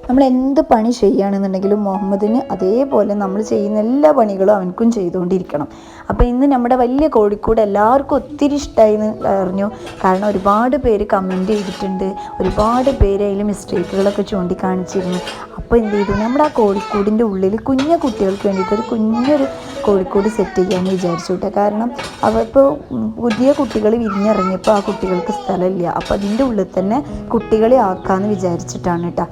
നമ്മൾ എന്ത് പണി ചെയ്യുകയാണെന്നുണ്ടെങ്കിലും മുഹമ്മദിന് അതേപോലെ നമ്മൾ ചെയ്യുന്ന എല്ലാ പണികളും അവനക്കും ചെയ്തുകൊണ്ടിരിക്കണം. അപ്പോൾ ഇന്ന് നമ്മുടെ വലിയ കോഴിക്കോട് എല്ലാവർക്കും ഒത്തിരി ഇഷ്ടമായി എന്ന് അറിഞ്ഞു. കാരണം ഒരുപാട് പേര് കമൻറ്റ് ചെയ്തിട്ടുണ്ട്, ഒരുപാട് പേര് അതിൽ മിസ്റ്റേക്കുകളൊക്കെ ചൂണ്ടിക്കാണിച്ചിരുന്നു. അപ്പോൾ എന്ത് ചെയ്തു, നമ്മുടെ ആ കോഴിക്കോടിൻ്റെ ഉള്ളിൽ കുഞ്ഞു കുട്ടികൾക്ക് വേണ്ടിയിട്ട് ഒരു കുഞ്ഞൊരു കോഴിക്കോട് സെറ്റ് ചെയ്യാമെന്ന് വിചാരിച്ചു കേട്ടോ. കാരണം അവരിപ്പോൾ പുതിയ കുട്ടികൾ വിരിഞ്ഞിറങ്ങിയപ്പോൾ ആ കുട്ടികൾക്ക് സ്ഥലമില്ല. അപ്പോൾ അതിൻ്റെ ഉള്ളിൽ തന്നെ കുട്ടികളെ ആക്കാമെന്ന് വിചാരിച്ചിട്ടാണ് കേട്ടോ.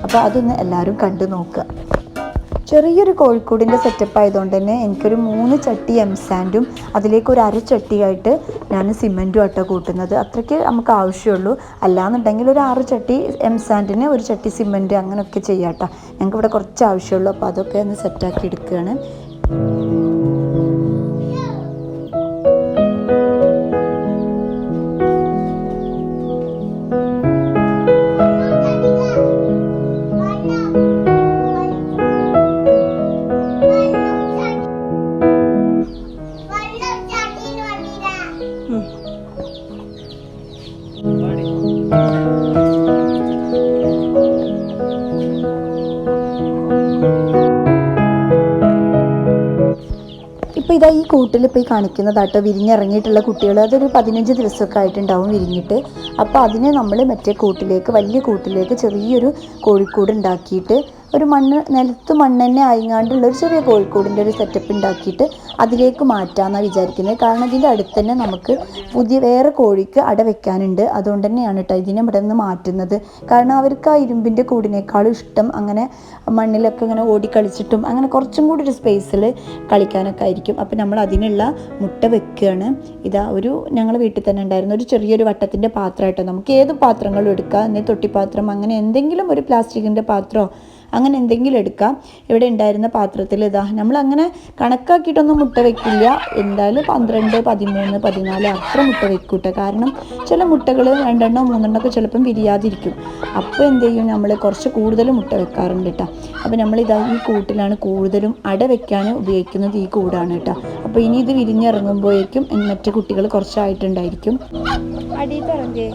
അപ്പോൾ അതൊന്ന് എല്ലാവരും കണ്ടു നോക്കുക. ചെറിയൊരു കോഴിക്കോടിൻ്റെ സെറ്റപ്പ് ആയതുകൊണ്ട് തന്നെ എനിക്കൊരു 3 ചട്ടി എംസാൻഡും അതിലേക്ക് ഒരു അര ചട്ടിയായിട്ട് ഞാൻ സിമെൻറ്റും ആട്ടോ കൂട്ടുന്നത്. അത്രയ്ക്ക് നമുക്ക് ആവശ്യമുള്ളൂ. അല്ലാന്നുണ്ടെങ്കിൽ ഒരു 6 ചട്ടി എംസാൻഡിന് ഒരു ചട്ടി സിമെൻറ്റ് അങ്ങനെയൊക്കെ ചെയ്യാം കേട്ടോ. ഞങ്ങൾക്ക് ഇവിടെ കുറച്ച് ആവശ്യമുള്ളൂ. അപ്പോൾ അതൊക്കെ ഒന്ന് സെറ്റാക്കി എടുക്കുകയാണ്. ഇപ്പോൾ ഇതാ ഈ കൂട്ടിൽ ഇപ്പോൾ ഈ കാണിക്കുന്നതാട്ടോ വിരിഞ്ഞിറങ്ങിയിട്ടുള്ള കുട്ടികൾ. അതൊരു 15 ദിവസമൊക്കെ ആയിട്ടുണ്ടാവും വിരിഞ്ഞിട്ട്. അപ്പോൾ അതിനെ നമ്മൾ മറ്റേ കൂട്ടിലേക്ക്, വലിയ കൂട്ടിലേക്ക് ചെറിയൊരു കോഴിക്കൂട് ഉണ്ടാക്കിയിട്ട് ഒരു നിലത്ത് മണ്ണ് തന്നെ ആയിങ്ങാണ്ടുള്ളൊരു ചെറിയ കോഴിക്കോടിൻ്റെ ഒരു സെറ്റപ്പ് ഉണ്ടാക്കിയിട്ട് അതിലേക്ക് മാറ്റാമെന്നാണ് വിചാരിക്കുന്നത്. കാരണം ഇതിൻ്റെ അടുത്ത് തന്നെ നമുക്ക് വേറെ കോഴിക്ക് അട വെക്കാനുണ്ട്. അതുകൊണ്ട് തന്നെയാണ് കേട്ടോ ഇതിനെ ഇവിടെ നിന്ന് മാറ്റുന്നത്. കാരണം അവർക്ക് ആ ഇരുമ്പിൻ്റെ കൂടിനേക്കാളും ഇഷ്ടം അങ്ങനെ മണ്ണിലൊക്കെ ഇങ്ങനെ ഓടിക്കളിച്ചിട്ടും അങ്ങനെ കുറച്ചും കൂടി ഒരു സ്പേസിൽ കളിക്കാനൊക്കെ ആയിരിക്കും. അപ്പോൾ നമ്മൾ അതിനുള്ള മുട്ട വെക്കുകയാണ്. ഇതാ ഞങ്ങൾ വീട്ടിൽ തന്നെ ഉണ്ടായിരുന്ന ഒരു ചെറിയൊരു വട്ടത്തിൻ്റെ പാത്രമായിട്ടോ, നമുക്ക് ഏത് പാത്രങ്ങളും എടുക്കാം. എന്നാൽ തൊട്ടിപ്പാത്രം അങ്ങനെ എന്തെങ്കിലും ഒരു പ്ലാസ്റ്റിക്കിൻ്റെ പാത്രമോ അങ്ങനെ എന്തെങ്കിലും എടുക്കാം. ഇവിടെ ഉണ്ടായിരുന്ന പാത്രത്തിൽ ഇതാ നമ്മളങ്ങനെ കണക്കാക്കിയിട്ടൊന്നും മുട്ട വെക്കില്ല. എന്തായാലും 12, 13, 14 അത്ര മുട്ട വെക്കൂട്ടെ. കാരണം ചില മുട്ടകൾ 2 3 ഒക്കെ ചിലപ്പം വിരിയാതിരിക്കും. അപ്പോൾ എന്ത് ചെയ്യും, നമ്മൾ കുറച്ച് കൂടുതൽ മുട്ട വെക്കാറുണ്ട് കേട്ടോ. അപ്പോൾ നമ്മളിതാ ഈ കൂട്ടിലാണ് കൂടുതലും അട വെക്കാൻ ഉപയോഗിക്കുന്നത്. ഈ കൂടാണ് കേട്ടോ. അപ്പോൾ ഇനി ഇത് വിരിഞ്ഞിറങ്ങുമ്പോഴേക്കും മറ്റു കുട്ടികൾ കുറച്ചായിട്ടുണ്ടായിരിക്കും. അടിയിൽ പറഞ്ഞേ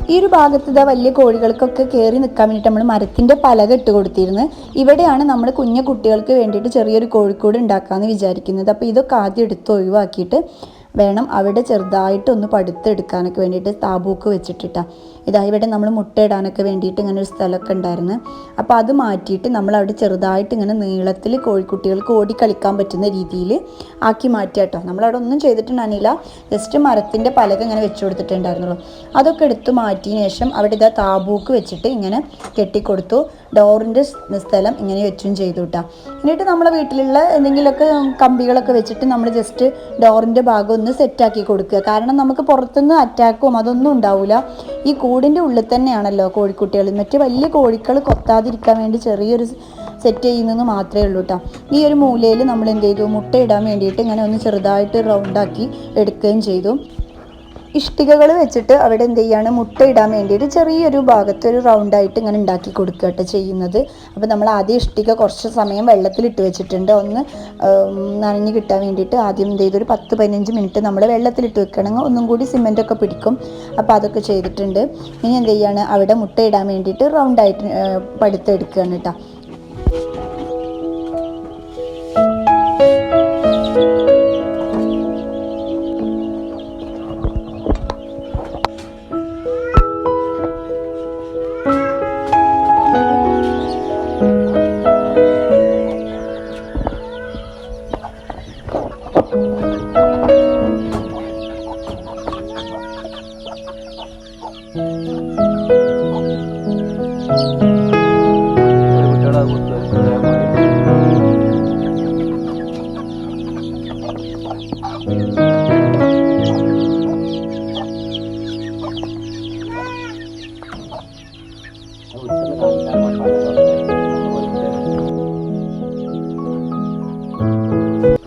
ഈ ഒരു ഭാഗത്ത് ഇതാ വലിയ കോഴികൾക്കൊക്കെ കയറി നിൽക്കാൻ വേണ്ടിയിട്ട് നമ്മൾ മരത്തിൻ്റെ പലക ഇട്ട് കൊടുത്തിരുന്നു. ഇവിടെയാണ് നമ്മൾ കുഞ്ഞു കുട്ടികൾക്ക് വേണ്ടിയിട്ട് ചെറിയൊരു കോഴിക്കൂട് ഉണ്ടാക്കാമെന്ന് വിചാരിക്കുന്നത്. അപ്പോൾ ഇതൊക്കെ ആദ്യം എടുത്ത് ഒഴിവാക്കിയിട്ട് വേണം അവിടെ ചെറുതായിട്ടൊന്ന് പടുത്തെടുക്കാനൊക്കെ വേണ്ടിയിട്ട് താബൂക്ക് വെച്ചിട്ടിട്ടാണ്. ഇവിടെ നമ്മൾ മുട്ടയിടാനൊക്കെ വേണ്ടിയിട്ട് ഇങ്ങനെ ഒരു സ്ഥലമൊക്കെ ഉണ്ടായിരുന്നു. അപ്പോൾ അത് മാറ്റിയിട്ട് നമ്മൾ അവിടെ ചെറുതായിട്ട് ഇങ്ങനെ നീളത്തിൽ കോഴിക്കുട്ടികൾക്ക് ഓടിക്കളിക്കാൻ പറ്റുന്ന രീതിയിൽ ആക്കി മാറ്റുക കേട്ടോ. നമ്മളവിടെ ഒന്നും ചെയ്തിട്ടുണ്ടായിരുന്നില്ല, ജസ്റ്റ് മരത്തിൻ്റെ പലക ഇങ്ങനെ വെച്ച് കൊടുത്തിട്ടുണ്ടായിരുന്നുള്ളൂ. അതൊക്കെ എടുത്ത് മാറ്റിയതിന് ശേഷം അവിടെ താബൂക്ക് വെച്ചിട്ട് ഇങ്ങനെ കെട്ടിക്കൊടുത്തു. ഡോറിൻ്റെ സ്ഥലം ഇങ്ങനെ വെച്ചും ചെയ്തു കേട്ടോ. എന്നിട്ട് നമ്മളെ വീട്ടിലുള്ള എന്തെങ്കിലുമൊക്കെ കമ്പികളൊക്കെ വെച്ചിട്ട് നമ്മൾ ജസ്റ്റ് ഡോറിൻ്റെ ഭാഗം ഒന്ന് സെറ്റാക്കി കൊടുക്കുക. കാരണം നമുക്ക് പുറത്തുനിന്ന് അറ്റാക്കും അതൊന്നും ഉണ്ടാവില്ല. ഈ കൂടിൻ്റെ ഉള്ളിൽ തന്നെയാണല്ലോ കോഴിക്കുട്ടികൾ. മറ്റ് വലിയ കോഴികൾ കൊത്താതിരിക്കാൻ വേണ്ടി ചെറിയൊരു സെറ്റ് ചെയ്യുന്നത് മാത്രമേ ഉള്ളൂ കേട്ടോ. ഈ ഒരു മൂലയിൽ നമ്മൾ എന്ത് ചെയ്തു, മുട്ട ഇടാൻ വേണ്ടിയിട്ട് ഇങ്ങനെ ഒന്ന് ചെറുതായിട്ട് റൗണ്ടാക്കി എടുക്കുകയും ചെയ്തു. ഇഷ്ടികകൾ വെച്ചിട്ട് അവിടെ എന്ത് ചെയ്യാണ്, മുട്ട ഇടാൻ വേണ്ടിയിട്ട് ചെറിയൊരു ഭാഗത്ത് ഒരു റൗണ്ടായിട്ട് ഇങ്ങനെ ഉണ്ടാക്കി കൊടുക്കുക കേട്ടോ ചെയ്യുന്നത്. അപ്പോൾ നമ്മൾ ആദ്യം ഇഷ്ടിക കുറച്ച് സമയം വെള്ളത്തിലിട്ട് വെച്ചിട്ടുണ്ട്, ഒന്ന് നനഞ്ഞ് കിട്ടാൻ വേണ്ടിയിട്ട്. ആദ്യം എന്ത് ചെയ്തൊരു 10-15 മിനിറ്റ് നമ്മൾ വെള്ളത്തിലിട്ട് വെക്കണമെങ്കിൽ ഒന്നും കൂടി സിമെൻറ്റൊക്കെ പിടിക്കും. അപ്പോൾ അതൊക്കെ ചെയ്തിട്ടുണ്ട്. ഇനി എന്ത് ചെയ്യാണ്, അവിടെ മുട്ട ഇടാൻ വേണ്ടിയിട്ട് റൗണ്ടായിട്ട് പടുത്തെടുക്കുകയാണ് കേട്ടോ.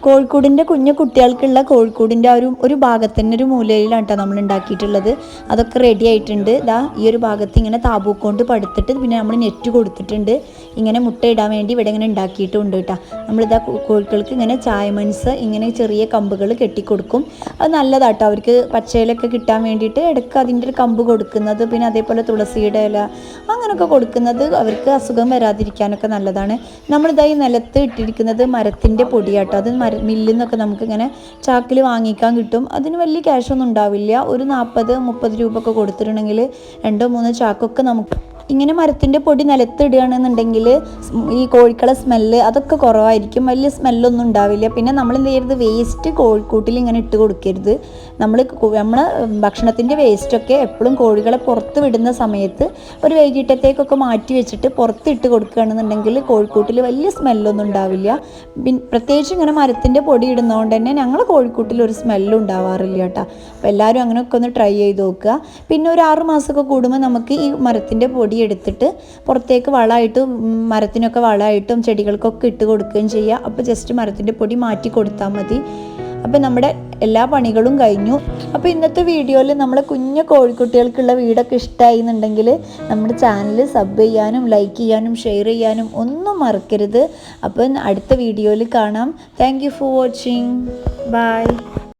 കോഴിക്കൂടിൻ്റെ കുഞ്ഞു കുട്ടികൾക്കുള്ള കോഴിക്കൂടിൻ്റെ ഒരു ഭാഗത്തിൻ്റെ ഒരു മൂലയിലാണ് കേട്ടോ നമ്മൾ ഉണ്ടാക്കിയിട്ടുള്ളത്. അതൊക്കെ റെഡി ആയിട്ടുണ്ട്. ഇതാ ഈ ഒരു ഭാഗത്ത് ഇങ്ങനെ താബൂക്കൊണ്ട് പടുത്തിട്ട് പിന്നെ നമ്മൾ നെറ്റ് കൊടുത്തിട്ടുണ്ട്. ഇങ്ങനെ മുട്ട ഇടാൻ വേണ്ടി ഇവിടെ ഇങ്ങനെ ഉണ്ടാക്കിയിട്ടുണ്ട് കേട്ടോ. നമ്മളിതാ കോഴികൾക്ക് ഇങ്ങനെ ചായമൻസ് ഇങ്ങനെ ചെറിയ കമ്പുകൾ കെട്ടിക്കൊടുക്കും. അത് നല്ലതാട്ടോ, അവർക്ക് പച്ചയിലൊക്കെ കിട്ടാൻ വേണ്ടിയിട്ട് ഇടയ്ക്ക് അതിൻ്റെ ഒരു കമ്പ് കൊടുക്കുന്നത്, പിന്നെ അതേപോലെ തുളസിയുടെ ഇല അങ്ങനെയൊക്കെ കൊടുക്കുന്നത് അവർക്ക് അസുഖം വരാതിരിക്കാനൊക്കെ നല്ലതാണ്. നമ്മളിതായി നിലത്ത് ഇട്ടിരിക്കുന്നത് മരത്തിൻ്റെ പൊടിയാട്ടോ. അത് മില്ലിൽ നിന്നൊക്കെ നമുക്കിങ്ങനെ ചാക്കിൽ വാങ്ങിക്കാൻ കിട്ടും. അതിന് വലിയ ക്യാഷൊന്നും ഉണ്ടാവില്ല. ഒരു 40-30 രൂപ ഒക്കെ കൊടുത്തിട്ടുണ്ടെങ്കിൽ 2-3 ചാക്കൊക്കെ നമുക്ക് ഇങ്ങനെ മരത്തിൻ്റെ പൊടി നിലത്തിടുകയാണെന്നുണ്ടെങ്കിൽ ഈ കോഴിക്കളെ സ്മെല്ല് അതൊക്കെ കുറവായിരിക്കും, വലിയ സ്മെല്ലൊന്നും ഉണ്ടാവില്ല. പിന്നെ നമ്മൾ എന്ത് ചെയ്യരുത്, വേസ്റ്റ് കോഴിക്കൂട്ടിൽ ഇങ്ങനെ ഇട്ട് കൊടുക്കരുത്. നമ്മൾ ഭക്ഷണത്തിൻ്റെ വേസ്റ്റൊക്കെ എപ്പോഴും കോഴികളെ പുറത്ത് വിടുന്ന സമയത്ത് ഒരു വൈകിട്ടത്തേക്കൊക്കെ മാറ്റി വെച്ചിട്ട് പുറത്തിട്ട് കൊടുക്കുകയാണെന്നുണ്ടെങ്കിൽ കോഴിക്കൂട്ടിൽ വലിയ സ്മെല്ലൊന്നും ഉണ്ടാവില്ല. പ്രത്യേകിച്ച് ഇങ്ങനെ മരത്തിൻ്റെ പൊടി ഇടുന്നതുകൊണ്ട് തന്നെ ഞങ്ങൾ കോഴിക്കൂട്ടിൽ ഒരു സ്മെല്ലും ഉണ്ടാവാറില്ല കേട്ടോ. അപ്പോൾ എല്ലാവരും അങ്ങനെയൊക്കെ ഒന്ന് ട്രൈ ചെയ്ത് നോക്കുക. പിന്നെ ഒരു 6 മാസമൊക്കെ കൂടുമ്പോൾ നമുക്ക് ഈ മരത്തിൻ്റെ പൊടി എടുത്തിട്ട് പുറത്തേക്ക് വളമായിട്ടും മരത്തിനൊക്കെ വളമായിട്ടും ചെടികൾക്കൊക്കെ ഇട്ട് കൊടുക്കുകയും ചെയ്യുക. അപ്പോൾ ജസ്റ്റ് മരത്തിൻ്റെ പൊടി മാറ്റി കൊടുത്താൽ മതി. അപ്പോൾ നമ്മുടെ എല്ലാ പണികളും കഴിഞ്ഞു. അപ്പോൾ ഇന്നത്തെ വീഡിയോയിൽ നമ്മളെ കുഞ്ഞു കോഴിക്കുട്ടികൾക്കുള്ള വീടൊക്കെ ഇഷ്ടമായി എന്നുണ്ടെങ്കിൽ നമ്മുടെ ചാനൽ സബ് ചെയ്യാനും ലൈക്ക് ചെയ്യാനും ഷെയർ ചെയ്യാനും ഒന്നും മറക്കരുത്. അപ്പോൾ അടുത്ത വീഡിയോയിൽ കാണാം. Thank you for watching. By.